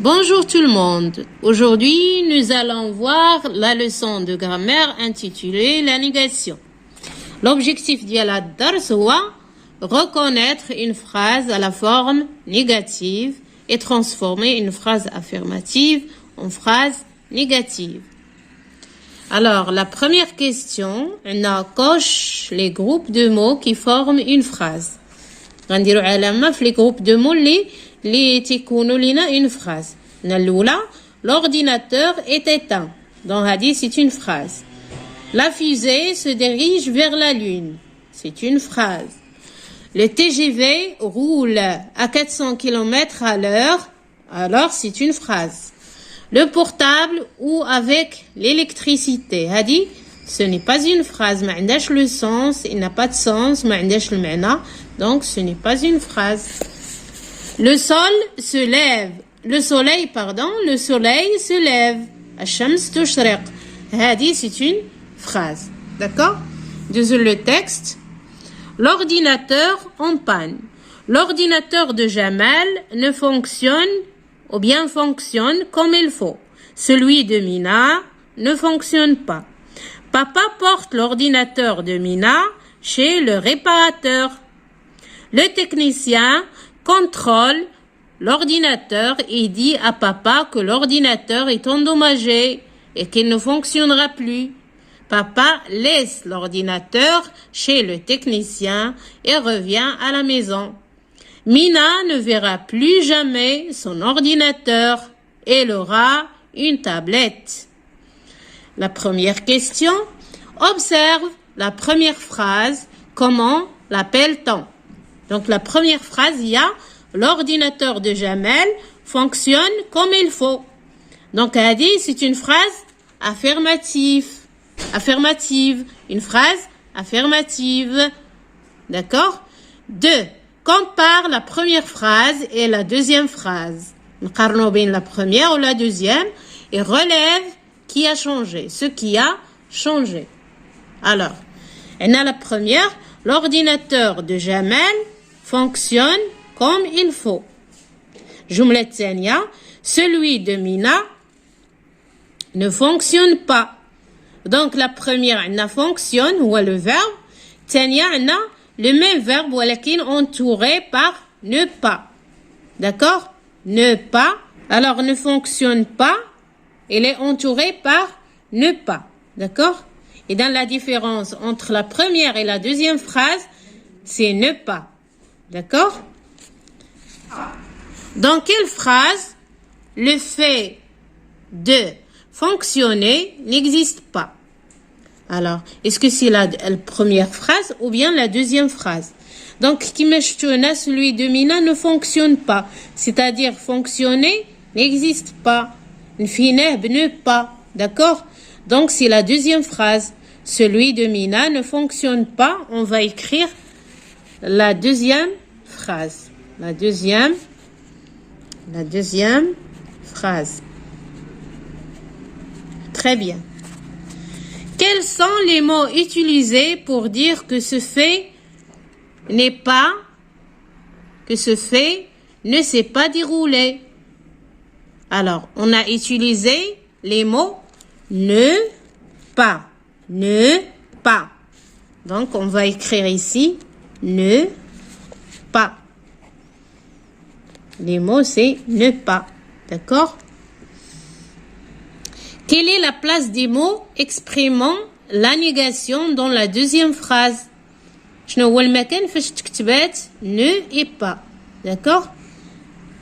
Bonjour tout le monde. Aujourd'hui, nous allons voir la leçon de grammaire intitulée la négation. L'objectif de la dars est reconnaître une phrase à la forme négative et transformer une phrase affirmative en phrase négative. Alors, la première question, on coche les groupes de mots qui forment une phrase. غنديروا علامة في les groupes de mots اللي تيكونوا لنا une phrase. الأولى, l'ordinateur est éteint. Donc, هذه c'est une phrase. La fusée se dirige vers la lune. C'est une phrase. Le TGV roule à 400 km à l'heure. Alors, c'est une phrase. Le portable ou avec l'électricité. هذه ce n'est pas une phrase. ما عندهاش le sens. Il n'a pas de sens. ما عندهاش المعنى. Donc, ce n'est pas une phrase. Le sol se lève. Le soleil se lève. الشمس تشرق. هذه c'est une phrase. D'accord? Deuxième le texte. L'ordinateur en panne. L'ordinateur de Jamal ne fonctionne ou bien fonctionne comme il faut. Celui de Mina ne fonctionne pas. Papa porte l'ordinateur de Mina chez le réparateur. Le technicien contrôle l'ordinateur et dit à papa que l'ordinateur est endommagé et qu'il ne fonctionnera plus. Papa laisse l'ordinateur chez le technicien et revient à la maison. Mina ne verra plus jamais son ordinateur. Elle aura une tablette. La première question. Observe la première phrase. Comment l'appelle-t-on? Donc, la première phrase, il y a l'ordinateur de Jamel fonctionne comme il faut. Donc, Hadi, c'est une phrase affirmative. Une phrase affirmative. D'accord? 2. Compare la première phrase et la deuxième phrase. Nqarnou bien la première ou la deuxième et relève qui a changé, ce qui a changé. Alors, on a la première, l'ordinateur de Jamel fonctionne comme il faut. Jumla thania, celui de Mina ne fonctionne pas. Donc la première, on a fonctionne, ou le verbe. Thania, on a le même verbe, ولكن entouré par ne pas. D'accord? Ne pas. Alors ne fonctionne pas, il est entouré par ne pas. D'accord? Et dans la différence entre la première et la deuxième phrase, c'est ne pas. D'accord? Dans quelle phrase le fait de fonctionner n'existe pas? Alors, est-ce que c'est la première phrase ou bien la deuxième phrase? Donc, celui de Mina ne fonctionne pas. C'est-à-dire, fonctionner n'existe pas. Ne pas. D'accord? Donc, c'est la deuxième phrase. Celui de Mina ne fonctionne pas. On va écrire la deuxième phrase. La deuxième phrase. Très bien. Quels sont les mots utilisés pour dire que ce fait n'est pas, que ce fait ne s'est pas déroulé? Alors, on a utilisé les mots ne pas. Ne pas. Donc, on va écrire ici ne pas. Les mots, c'est ne pas. D'accord? Quelle est la place des mots exprimant la négation dans la deuxième phrase? شنو هو المكان فاش تكتبات ne et pas? D'accord?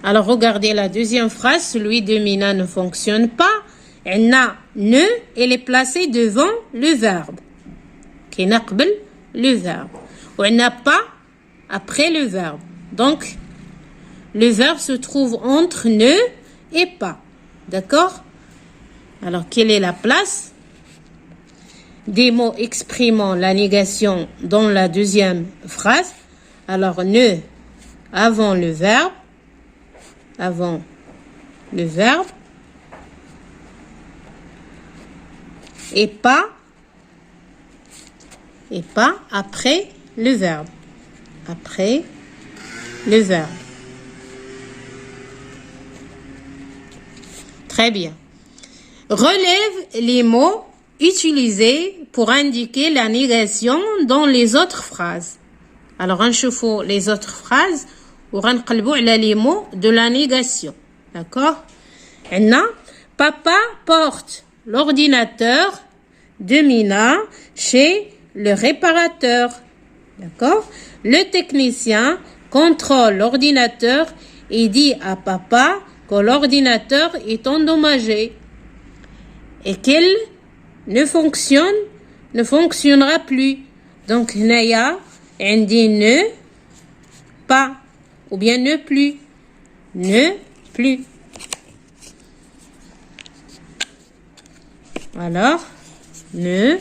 Alors, regardez la deuxième phrase. Celui de Mina ne fonctionne pas. On a ne, elle est placée devant le verbe. Qui نقبل le verbe. On n'a pas après le verbe. Donc, le verbe se trouve entre ne et pas. D'accord? Alors, quelle est la place des mots exprimant la négation dans la deuxième phrase? Alors, ne avant le verbe. Avant le verbe. Et pas après le verbe. Après le verbe. Très bien. Relève les mots utilisés pour indiquer la négation dans les autres phrases. Alors, غنشوفوا les autres phrases وغنقلبوا على les mots de la négation. D'accord? عندنا papa porte l'ordinateur de Mina chez le réparateur. D'accord? Le technicien contrôle l'ordinateur et dit à papa que l'ordinateur est endommagé et qu'il ne fonctionnera plus. Donc, هنايا عندي ne pas ou bien ne plus. Ne plus. Alors, ne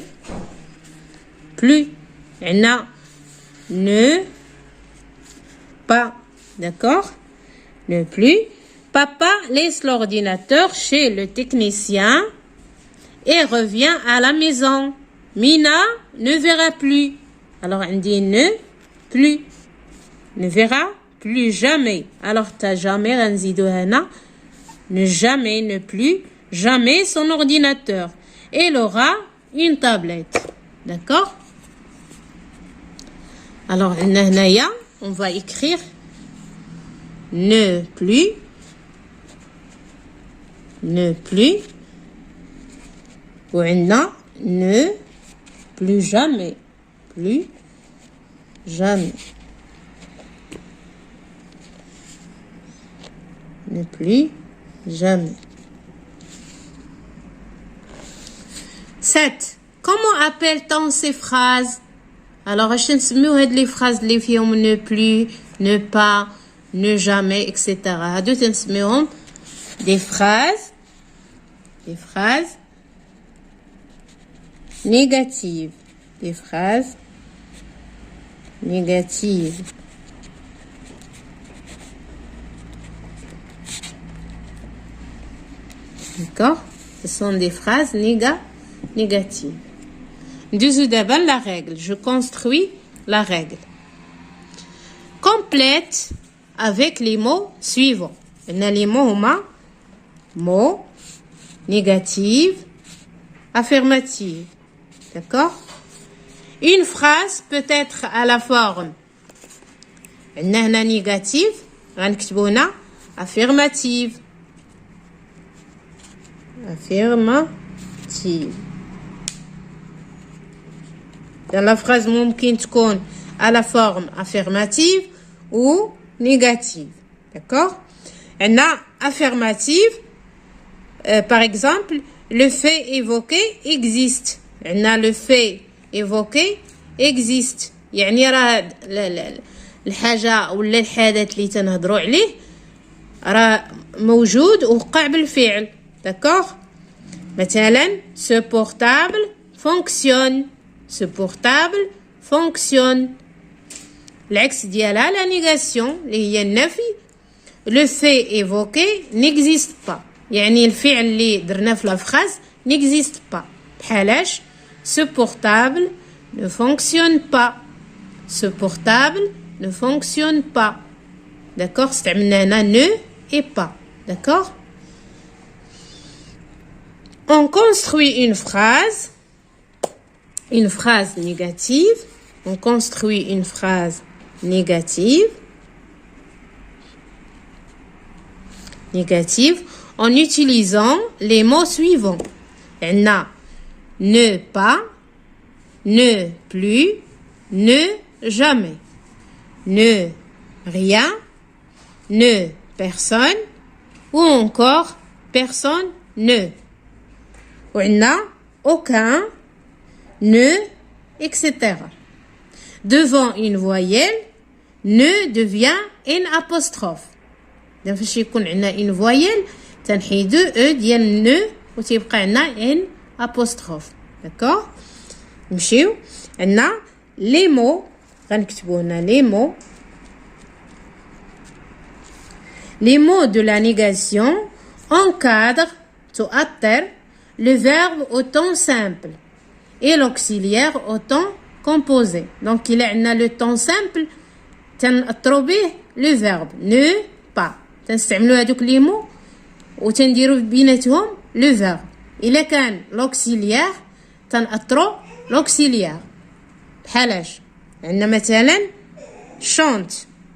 plus. عندنا ne pas. D'accord? Ne plus. Papa laisse l'ordinateur chez le technicien et revient à la maison. Mina ne verra plus. Alors, on dit ne plus. Ne verra plus jamais. Alors, t'as jamais, ne jamais, ne plus, jamais son ordinateur. Et elle aura une tablette. D'accord? Alors, on va écrire ne plus, ne plus, ou ne plus jamais, plus jamais, ne plus jamais. 7. Comment appelle-t-on ces phrases? Alors, je vais les phrases les films ne plus, ne pas, ne jamais, etc. Des phrases négatives. Des phrases négatives. D'accord? Ce sont des phrases négatives. Deuxième d'abord la règle. Je construis la règle. Complète avec les mots suivants. Les mots mots négatifs, affirmatifs. D'accord? Une phrase peut être à la forme négative, affirmative. Affirmative. Dans la phrase ممكن تكون à la forme affirmative ou négative. D'accord? On a affirmative, par exemple, le fait évoqué existe. On a le fait évoqué existe. يعني راه الحاجة ولا الحدث اللي تنهضروا عليه راه موجود ووقع بالفعل. D'accord? مثلا ce portable fonctionne. Ce portable fonctionne. العكس ديالها la négation اللي هي النفي. Le fait évoqué n'existe pas. يعني الفعل اللي درنا في la phrase n'existe pas. بحالاش ce portable ne fonctionne pas. Ce portable ne fonctionne pas. D'accord? استعملنا هنا ne et pas. D'accord? On construit une phrase négative. On construit une phrase négative en utilisant les mots suivants. On a ne pas, ne plus, ne jamais, ne rien, ne personne ou encore personne ne. On a aucun, ne, etc. Devant une voyelle, ne devient une apostrophe. Donc, فاش يكون عندنا une voyelle تنحيدو e ديال ne وتيبقى عندنا une apostrophe. D'accord? نمشيو عندنا les mots غنكتبو هنا les mots de la négation encadrent تؤثر le verbe au temps simple et l'auxiliaire au temps composé. Donc, il y a le temps simple, le verbe ne pas. تنستعملوا هذوك لي مو وتنديروا بيناتهم لو فيرب. الا كان لوكسيليير تنأطروا لوكسيليير. بحالاش عندنا مثلا chante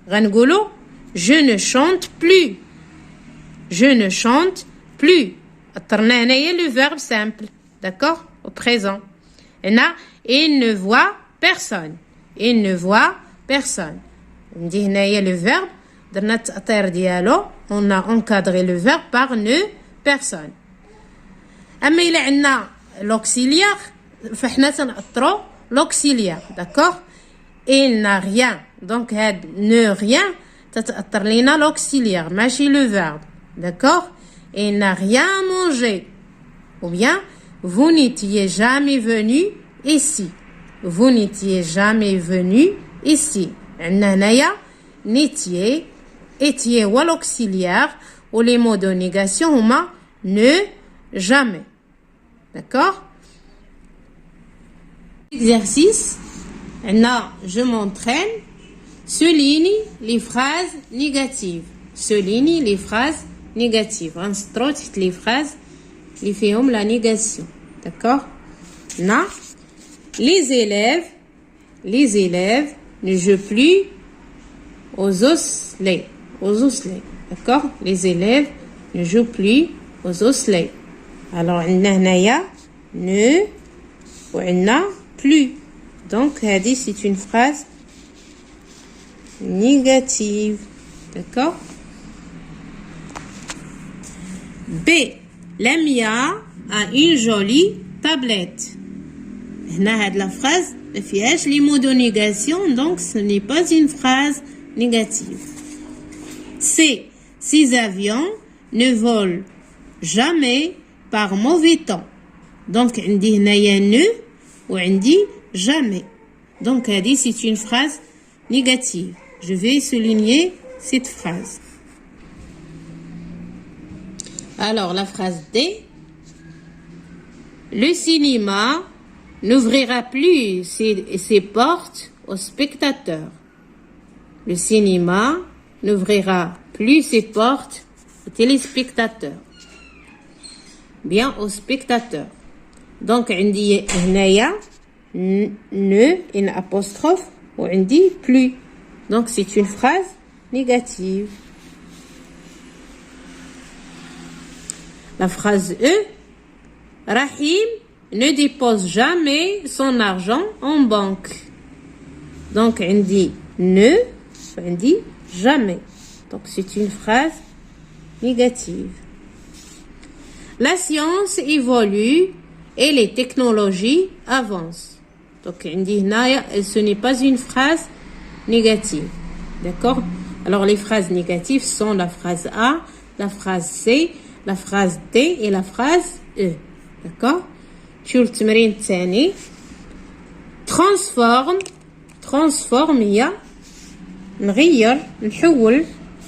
غنقولوا je ne chante plus. je ne chante plus. أطرنا هنايا لو فيرب سامبل. داكوغ au présent. هنا il ne voit personne. il ne voit personne. ندي هنايا لو فيرب درنا التأطير ديالو. on a encadré le verbe par ne personne. اما الا عندنا l'auxiliaire فحنا تنأطرو l'auxiliaire. داكوغ il n'a rien. دونك هاد ne rien تتأطر لينا l'auxiliaire ماشي le verbe. D'accord? Il n'a rien mangé. Ou bien, vous n'étiez jamais venu ici. Vous n'étiez jamais venu ici. عندنا هنايا n'étiez, étiez هو l'auxiliaire ou les mots de négation هما ne, jamais. D'accord? Exercice. عندنا je m'entraîne. Souligne les phrases négatives. Souligne les phrases négatives. غنسطرو تحت les phrases اللي فيهم la négation. D'accord? Non. Les élèves ne jouent plus aux osselets. Aux osselets. D'accord? Les élèves ne jouent plus aux osselets. Alors, عندنا هنايا ne وعندنا plus. Donc, هذه c'est une phrase négative. D'accord? B. Lamia a une jolie tablette. هنا هاد la phrase ما فيهاش les mots de négation, donc ce n'est pas une phrase négative. C. Ces avions ne volent jamais par mauvais temps. Donc عندي هنايا ne وعندي jamais. Donc هذه c'est une phrase négative. Je vais souligner cette phrase. Alors, la phrase D. Le cinéma n'ouvrira plus ses portes aux spectateurs. Le cinéma n'ouvrira plus ses portes aux téléspectateurs. Bien, aux spectateurs. Donc, عندي هنايا ne, une apostrophe, ou عندي plus. Donc, c'est une phrase négative. La phrase E. Rahim ne dépose jamais son argent en banque. Donc, on dit ne, on dit jamais. Donc, c'est une phrase négative. La science évolue et les technologies avancent. Donc, on dit ce n'est pas une phrase négative. D'accord? Alors, les phrases négatives sont la phrase A, la phrase C, la phrase D et la phrase E. D'accord? شوف التمرين الثاني. transforme هي نغير نحول.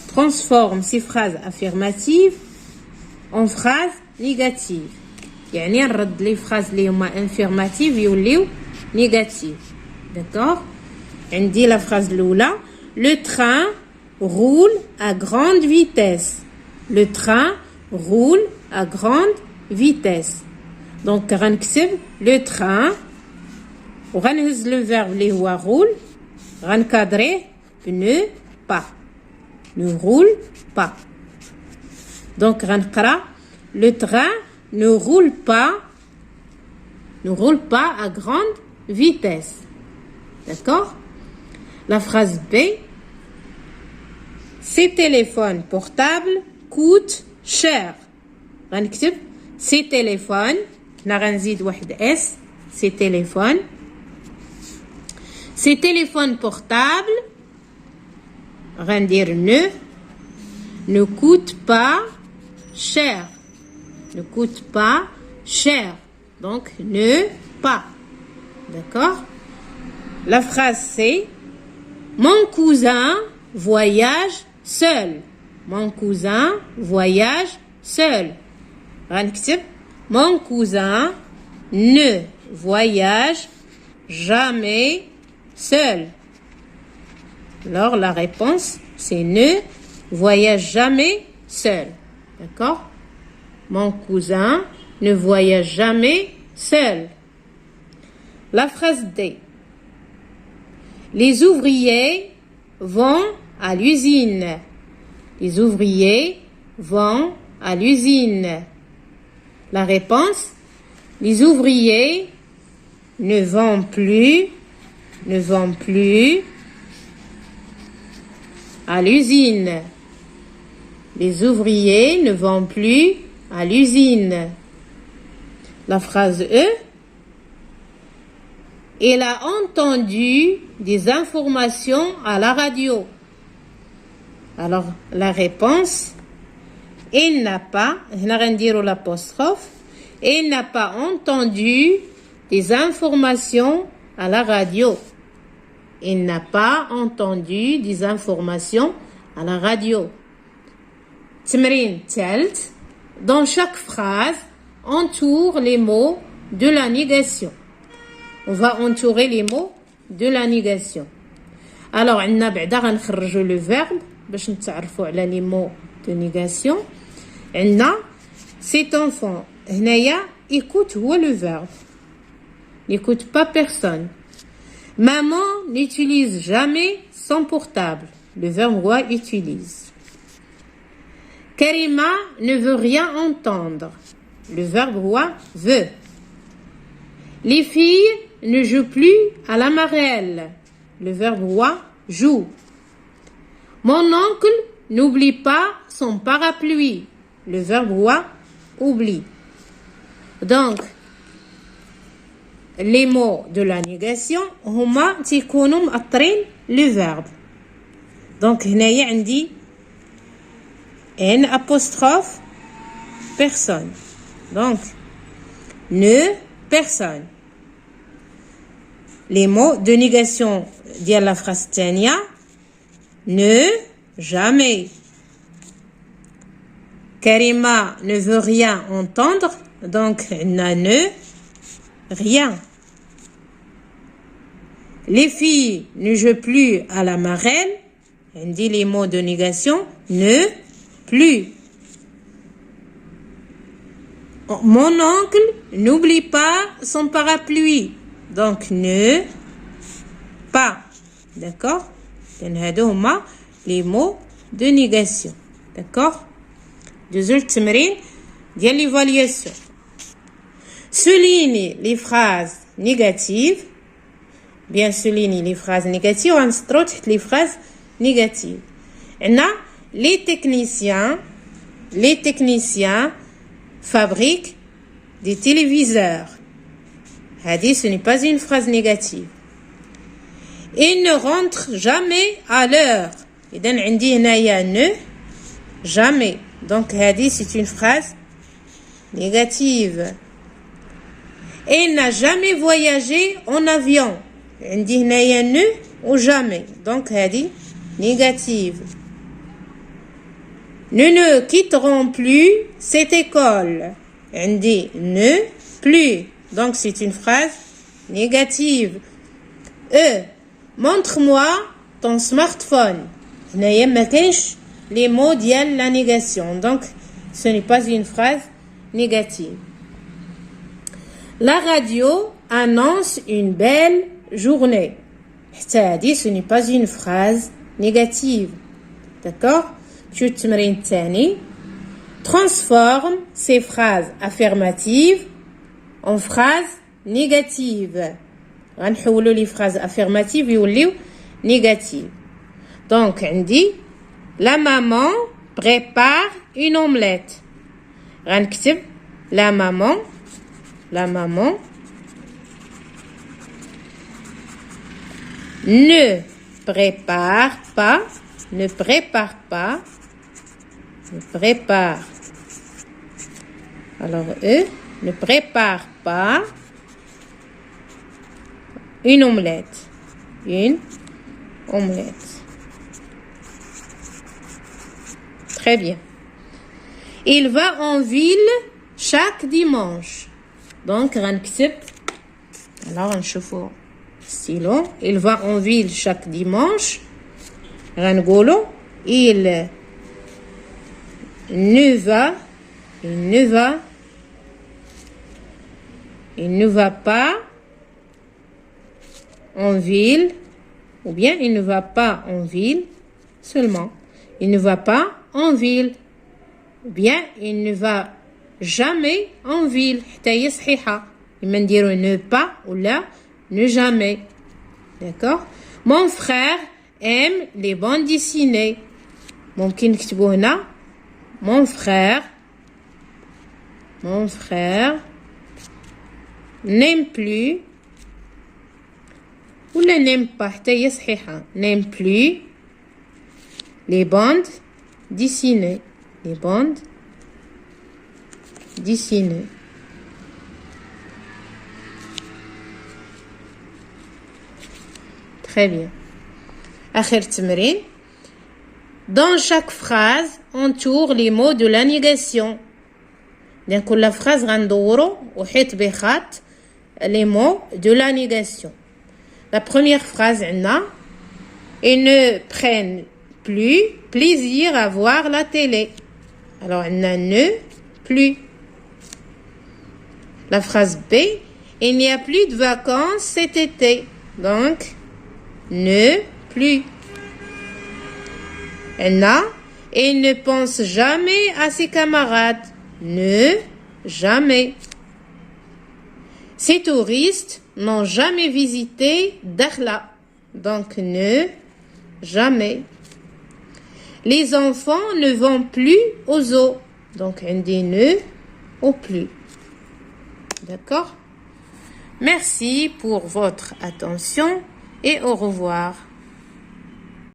transforme ces phrases affirmatives en phrases négatives. يعني نرد لي phrases اللي هما affirmative يوليو négative. D'accord? عندي la phrase الأولى. Le train roule à grande vitesse. Le train roule à grande vitesse. Donc غنكتب le train وغنهز le verbe اللي هو roule غنكادريه ne pas. Ne roule pas. Donc غنقرا le train ne roule pas à grande vitesse. D'accord? La phrase B. Ces téléphones portables coûtent cher. غنكتب ces téléphones غنزيد واحد S. Ces téléphones. Ces téléphones portables غندير ne coûtent pas cher. Ne coûtent pas cher. Donc ne pas. D'accord? La phrase C. Mon cousin voyage seul. Mon cousin voyage seul. غنكتب mon cousin ne voyage jamais seul. Alors la réponse c'est ne voyage jamais seul. D'accord? Mon cousin ne voyage jamais seul. La phrase D. Les ouvriers vont à l'usine. Les ouvriers vont à l'usine. La réponse, les ouvriers ne vont plus à l'usine. Les ouvriers ne vont plus à l'usine. La phrase E. Il a entendu des informations à la radio. Alors, la réponse, il n'a pas, l'apostrophe, il n'a pas entendu des informations à la radio. Il n'a pas entendu des informations à la radio. Tmrin telt. Dans chaque phrase, entoure les mots de la négation. On va entourer les mots de la négation. Alors, on a le verbe, باش نتعرفوا على les mots de négation. On a cet enfant. هنايا écoute هو le verbe. N'écoute pas personne. Maman n'utilise jamais son portable. Le verbe roi utilise. Karima ne veut rien entendre. Le verbe roi veut. Les filles ne jouent plus à la marelle. Le verbe roi joue. Mon oncle n'oublie pas son parapluie. Le verbe roi oublie. Donc, les mots de la négation هما تيكونوا مأطرين le verbe. Donc هنايا عندي N apostrophe personne. Donc ne personne. Les mots de négation ديال la phrase الثانية ne jamais. Karima ne veut rien entendre. Donc on a ne rien. Les filles ne jouent plus à la marelle. On dit les mots de négation ne plus. Mon oncle n'oublie pas son parapluie. Donc ne pas. D'accord? Les mots de négation. D'accord? Deuxième تمرين ديال l'évaluation. Souligne les phrases négatives. Bien souligner les phrases négatives. On se trouve les phrases négatives. Et là, les techniciens fabriquent des téléviseurs. Hadi, ce n'est pas une phrase négative. Ils ne rentrent jamais à l'heure. Et donc, on dit ne jamais. Donc, hadi, c'est une phrase négative. Il n'a jamais voyagé en avion. On dit ne ou jamais. Donc, hadi, négative. Nous ne quitterons plus cette école. On dit ne plus. Donc, c'est une phrase négative. Montre-moi ton smartphone. هنايا ما كاينش les mots ديال la négation. Donc, ce n'est pas une phrase négative. La radio annonce une belle journée. Ce n'est pas une phrase négative. D'accord? شو التمرين الثاني. Transforme ces phrases affirmatives en phrases négatives. غنحولوا les phrases affirmatives يوليو négatives. Donc on dit la maman prépare une omelette. غنكتب la maman ne prépare pas. Alors, ne prépare pas une omelette. Très bien. Il va en ville chaque dimanche. Donc, alors, on chauffe stylo. Il va en ville chaque dimanche. Il ne va Il ne va pas en ville, ou bien il ne va pas en ville seulement. Il ne va pas en ville, ou bien il ne va jamais en ville. حتى هي صحيحة. إما نديرو ne pas ou là ne jamais. D'accord? Mon frère aime les bandes dessinées. ممكن نكتبو هنا mon frère n'aime plus ou la n'aime pas حتى هي صحيحة. n'aime plus les bandes dessinées. Les bandes dessinées. Très bien. آخر تمرين. Dans chaque phrase, entoure les mots de la négation. Dans كل phrase غندورو وحيط بخط les mots de la négation. La première phrase عندنا ils ne prennent plus plaisir à voir la télé. Alors عندنا ne plus. La phrase B, il n'y a plus de vacances cet été. Donc ne plus. عندنا il ne pense jamais à ses camarades. Ne jamais. Ces touristes n'ont jamais visité Dakhla. Donc ne jamais. Les enfants ne vont plus au zoo. Donc on dit ne au plus. D'accord? Merci pour votre attention et au revoir.